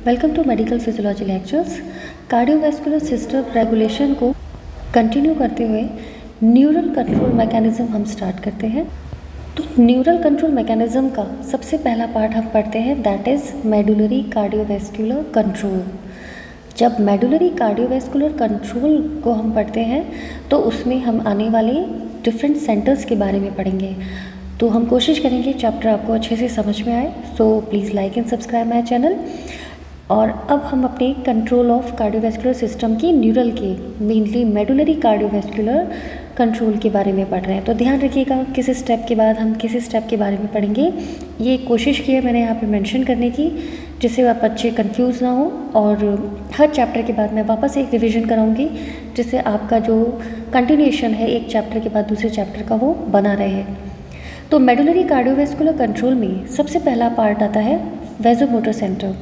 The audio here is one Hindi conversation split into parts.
Welcome to medical physiology lectures. Cardiovascular system regulation को कंटिन्यू करते हुए न्यूरल कंट्रोल मैकेनिज्म हम स्टार्ट करते हैं। तो न्यूरल कंट्रोल मैकेनिज्म का सबसे पहला पार्ट हम पढ़ते हैं, that is medullary cardiovascular control. जब मेडुलरी कार्डियोवैस्कुलर कंट्रोल को हम पढ़ते हैं तो उसमें हम आने वाले डिफरेंट सेंटर्स के बारे में पढ़ेंगे। तो हम कोशिश करेंगे चैप्टर आपको अच्छे से समझ में आए। So please like and subscribe my channel. और अब हम अपने कंट्रोल ऑफ कार्डियोवैस्कुलर सिस्टम की न्यूरल के मेनली मेडुलरी कार्डियोवैस्कुलर कंट्रोल के बारे में पढ़ रहे हैं। तो ध्यान रखिएगा किस स्टेप के बाद हम किस स्टेप के बारे में पढ़ेंगे, ये कोशिश की है मैंने यहाँ पे मेंशन करने की, जिससे आप बच्चे कंफ्यूज ना हो। और हर चैप्टर के बाद मैं वापस एक रिवीजन कराऊंगी, जिससे आपका जो कंटिन्यूएशन है एक चैप्टर के बाद दूसरे चैप्टर का वो बना रहे। तो मेडुलरी कार्डियोवैस्कुलर कंट्रोल में सबसे पहला पार्ट आता है वैज़ोमोटर सेंटर।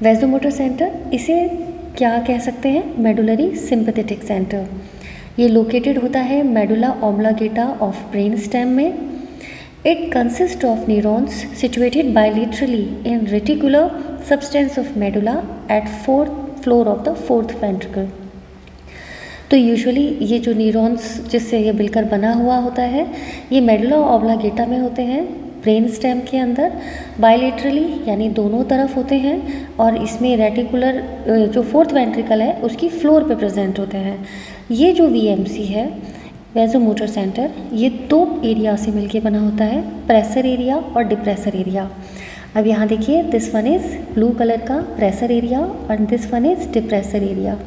वैज़ोमोटर सेंटर, इसे क्या कह सकते हैं, मेडुलरी सिंपैथेटिक सेंटर। ये लोकेटेड होता है medulla oblongata of brain stem में। It consist of neurons situated bilaterally in reticular substance of medulla at fourth floor of the fourth ventricle. तो यूजुअली ये जो न्यूरॉन्स जिससे ये मिलकर बना हुआ होता है, ये मेडुला ऑब्लांगेटा में होते हैं, ब्रेन स्टेम के अंदर बायलेटरली यानी दोनों तरफ होते हैं। और इसमें रेटिकुलर जो फोर्थ वेंट्रिकल है उसकी फ्लोर पे प्रेजेंट होते हैं। ये जो वीएमसी है वैज़ोमोटर सेंटर, ये दो एरिया से मिलके बना होता है, प्रेशर एरिया और डिप्रेशर एरिया। अब यहाँ देखिए, this one is blue colour का प्रेशर एरिया और दिस वन इज़ डिप्रेशर एरिया।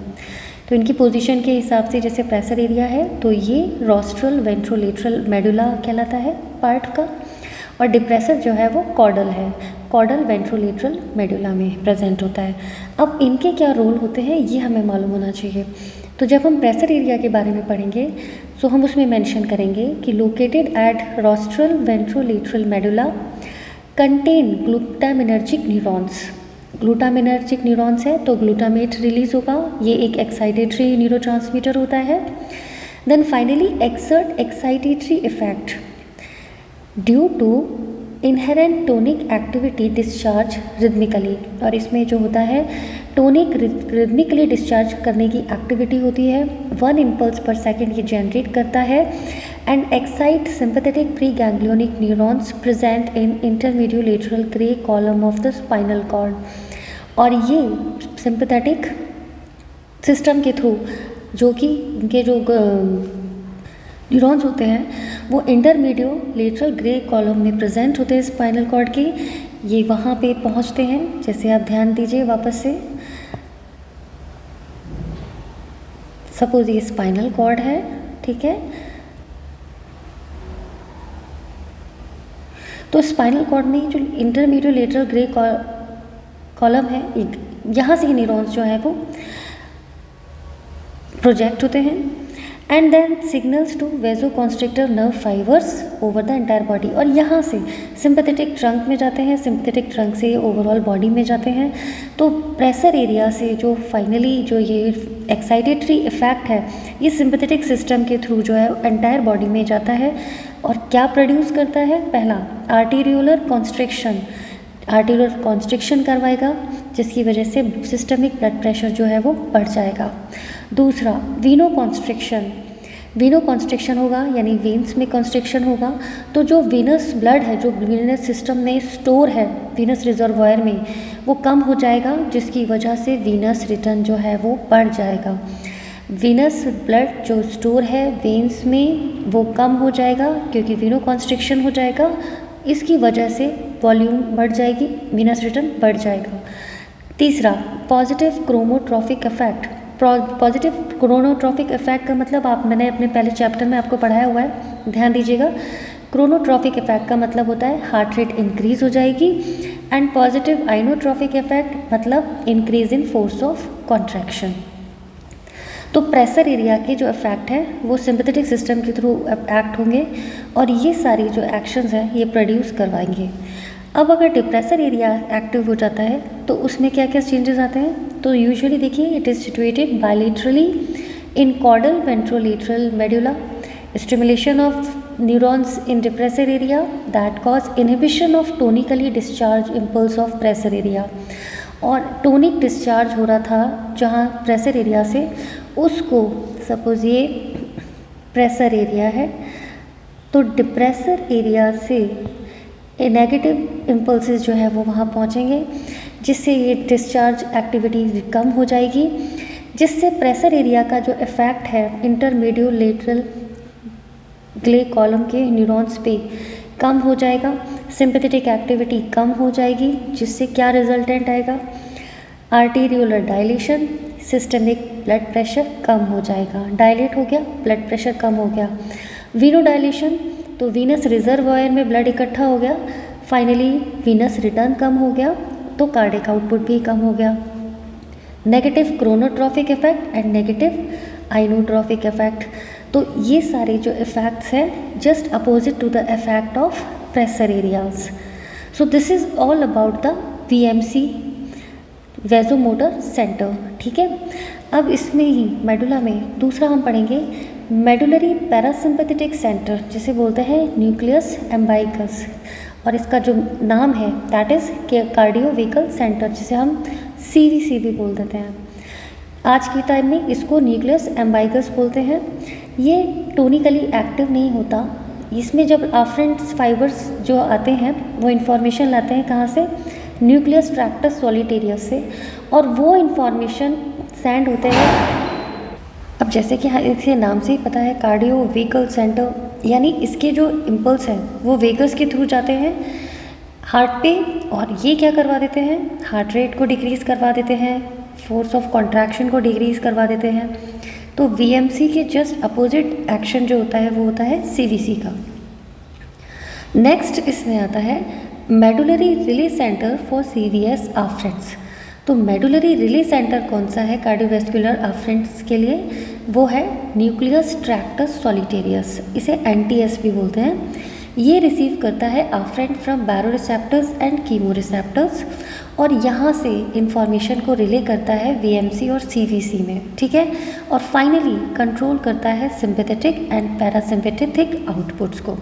तो इनकी पोजीशन के हिसाब से जैसे प्रेशर एरिया है तो ये रोस्ट्रल वेंट्रोलेटरल मेडुला कहलाता है पार्ट का, और डिप्रेसर जो है वो कॉर्डल है, कॉर्डल वेंट्रोलेटरल मेडुला में प्रेजेंट होता है। अब इनके क्या रोल होते हैं ये हमें मालूम होना चाहिए। तो जब हम प्रेशर एरिया के बारे में पढ़ेंगे तो हम उसमें मेंशन करेंगे कि located at rostral ventrolateral medulla contain glutaminergic neurons. Glutaminergic neurons है तो ग्लूटामेट रिलीज होगा, ये एक एक्साइटेटरी न्यूरोट्रांसमीटर होता है। Then finally exert excitatory effect due to inherent tonic activity discharge rhythmically. और इसमें जो होता है टोनिक रिदमिकली डिस्चार्ज करने की एक्टिविटी होती है, 1 इम्पल्स पर सेकेंड ये जनरेट करता है and excite sympathetic pre ganglionic neurons present in intermediolateral grey column of the spinal cord. और ये सिंपैथेटिक सिस्टम के थ्रू जो कि इनके जो न्यूरॉन्स होते हैं वो इंटरमीडियोलेटरल ग्रे कॉलम में प्रेजेंट होते हैं स्पाइनल कॉर्ड के, ये वहाँ पे पहुँचते हैं। जैसे आप ध्यान दीजिए वापस से, सपोज ये स्पाइनल कॉर्ड है, ठीक है। तो स्पाइनल कॉर्ड में जो इंटरमीडियोलेटरल ग्रे कॉलम है, यहाँ से न्यूरॉन्स जो है वो प्रोजेक्ट होते हैं and then signals to vasoconstrictor nerve fibres over the entire body. और यहाँ से सिंपैथेटिक ट्रंक में जाते हैं, सिंपैथेटिक ट्रंक से ओवरऑल बॉडी में जाते हैं। तो प्रेशर एरिया से जो फाइनली जो ये एक्साइटेटरी इफेक्ट है ये सिंपैथेटिक सिस्टम के थ्रू जो है एंटायर बॉडी में जाता है और क्या प्रोड्यूस करता है, पहला आर्टेरियोलर कॉन्स्ट्रिक्शन, आर्टेरियोलर कॉन्स्ट्रिक्शन करवाएगा जिसकी वजह से सिस्टमिक ब्लड प्रेशर जो है वो बढ़ जाएगा। दूसरा वीनो कॉन्स्ट्रिक्शन, वीनो कॉन्स्ट्रिक्शन होगा यानी वेन्स में कॉन्स्ट्रिक्शन होगा, तो जो वीनस ब्लड है जो वीनस सिस्टम में स्टोर है वीनस रिजर्वायर में वो कम हो जाएगा, जिसकी वजह से वीनस रिटर्न जो है वो बढ़ जाएगा। वीनस ब्लड जो स्टोर है वेन्स में वो कम हो जाएगा क्योंकि वीनो कॉन्स्ट्रिक्शन हो जाएगा, इसकी वजह से वॉल्यूम बढ़ जाएगी, वीनस रिटर्न बढ़ जाएगा। तीसरा पॉजिटिव क्रोमोट्रॉफिक इफेक्ट। पॉजिटिव क्रोनोट्रॉफिक इफेक्ट का मतलब मैंने अपने पहले चैप्टर में आपको पढ़ाया हुआ है, ध्यान दीजिएगा। क्रोनोट्रॉफिक इफेक्ट का मतलब होता है हार्ट रेट इंक्रीज हो जाएगी एंड पॉजिटिव आइनोट्रॉफिक इफेक्ट मतलब increase in force of contraction. तो प्रेशर एरिया के जो इफेक्ट है वो सिंपैथेटिक सिस्टम के थ्रू एक्ट होंगे और ये सारी जो एक्शंस हैं ये प्रोड्यूस करवाएंगे। अब अगर डिप्रेशर एरिया एक्टिव हो जाता है तो उसमें क्या क्या चेंजेस आते हैं, तो यूजुअली देखिए it is situated bilaterally in caudal ventrolateral medulla, stimulation of neurons in depressor area that cause inhibition of tonically discharge impulse of pressure area. और टोनिक डिस्चार्ज हो रहा था जहाँ प्रेशर एरिया से, उसको सपोज़ ये प्रेशर एरिया है, तो डिप्रेशर एरिया से नेगेटिव इम्पल्सेस जो है वो वहाँ पहुँचेंगे, जिससे ये डिस्चार्ज एक्टिविटी कम हो जाएगी, जिससे प्रेशर एरिया का जो इफ़ेक्ट है इंटरमीडियोलेटरल ग्ले कॉलम के न्यूरॉन्स पे कम हो जाएगा, सिंपैथेटिक एक्टिविटी कम हो जाएगी, जिससे क्या रिजल्टेंट आएगा, आर्टेरियोलर डायलेशन, सिस्टमिक ब्लड प्रेशर कम हो जाएगा, डायलेट हो गया, ब्लड प्रेशर कम हो गया, वीनो डायलेशन, तो वीनस रिजर्वायर में ब्लड इकट्ठा हो गया, फाइनली वीनस रिटर्न कम हो गया, तो कार्डियक आउटपुट भी कम हो गया। Negative chronotropic effect and negative inotropic effect, तो ये सारे जो इफ़ेक्ट्स हैं just opposite to the effect of pressure areas. So this is all about the VMC vasomotor centre. ठीक है, अब इसमें ही मेडुला में दूसरा हम पढ़ेंगे मेडुलरी पैरासिम्पैथेटिक सेंटर, जिसे बोलते हैं न्यूक्लियस एम्बाइकस, और इसका जो नाम है दैट इज़ कार्डियोवेकल सेंटर, जिसे हम CVC भी बोल देते हैं। आज के टाइम में इसको न्यूक्लियस एम्बाइकस बोलते हैं। ये टोनिकली एक्टिव नहीं होता, इसमें जब आफ्रेंट्स फाइबर्स जो आते हैं वो इन्फॉर्मेशन लाते हैं कहाँ से, न्यूक्लियस ट्रैक्टस सॉलिटेरियस से, और वो इन्फॉर्मेशन सेंड होते हैं। अब जैसे कि इसके नाम से ही पता है कार्डियोवेकल सेंटर, यानी इसके जो इम्पल्स हैं वो वेगस के थ्रू जाते हैं हार्ट पे, और ये क्या करवा देते हैं, हार्ट रेट को डिक्रीज़ करवा देते हैं, फोर्स ऑफ कॉन्ट्रैक्शन को डिक्रीज़ करवा देते हैं। तो VMC के जस्ट अपोजिट एक्शन जो होता है वो होता है CVC का। नेक्स्ट इसमें आता है medullary relay centre for CVS आफ्रेंट्स। तो मेडुलरी रिले सेंटर कौन सा है कार्डियोवैस्कुलर आफ्रेंट्स के लिए, वो है न्यूक्लियस ट्रैक्टस सॉलिटेरियस, इसे NTS भी बोलते हैं। ये रिसीव करता है आफ्रेंट फ्रॉम बैरोरिसेप्टर्स एंड कीमोरिसेप्टर्स, और यहाँ से इंफॉर्मेशन को रिले करता है VMC और CVC में। ठीक है, और फाइनली कंट्रोल करता है सिंपैथेटिक एंड पैरासिम्पैथेटिक आउटपुट्स को।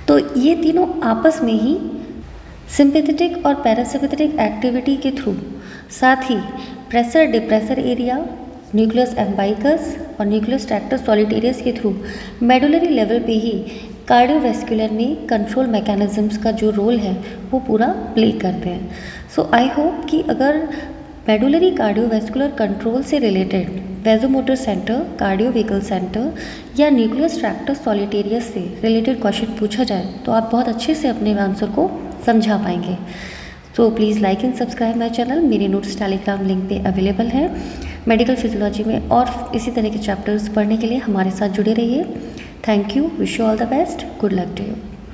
तो ये तीनों आपस में ही सिंपैथेटिक और पैरासिम्पैथेटिक एक्टिविटी के थ्रू, साथ ही प्रेशर डिप्रेशर एरिया, न्यूक्लियस एम्बाइकस और न्यूक्लियस ट्रैक्टस सॉलिटेरियस के थ्रू मेडुलरी लेवल पे ही कार्डियोवैस्कुलर में कंट्रोल मैकेनिज्म्स का जो रोल है वो पूरा प्ले करते हैं। सो आई होप कि अगर मेडुलरी कार्डियोवैस्कुलर कंट्रोल से रिलेटेड वैज़ोमोटर सेंटर, कार्डियोवेकल सेंटर या न्यूक्लियस ट्रैक्टस सॉलिटेरियस से रिलेटेड क्वेश्चन पूछा जाए तो आप बहुत अच्छे से अपने आंसर को समझा पाएंगे। So please like and subscribe my channel. मेरे नोट्स टेलीग्राम लिंक पे अवेलेबल है। मेडिकल फिजियोलॉजी में और इसी तरह के चैप्टर्स पढ़ने के लिए हमारे साथ जुड़े रहिए। Thank you, wish you all the best, good luck to you.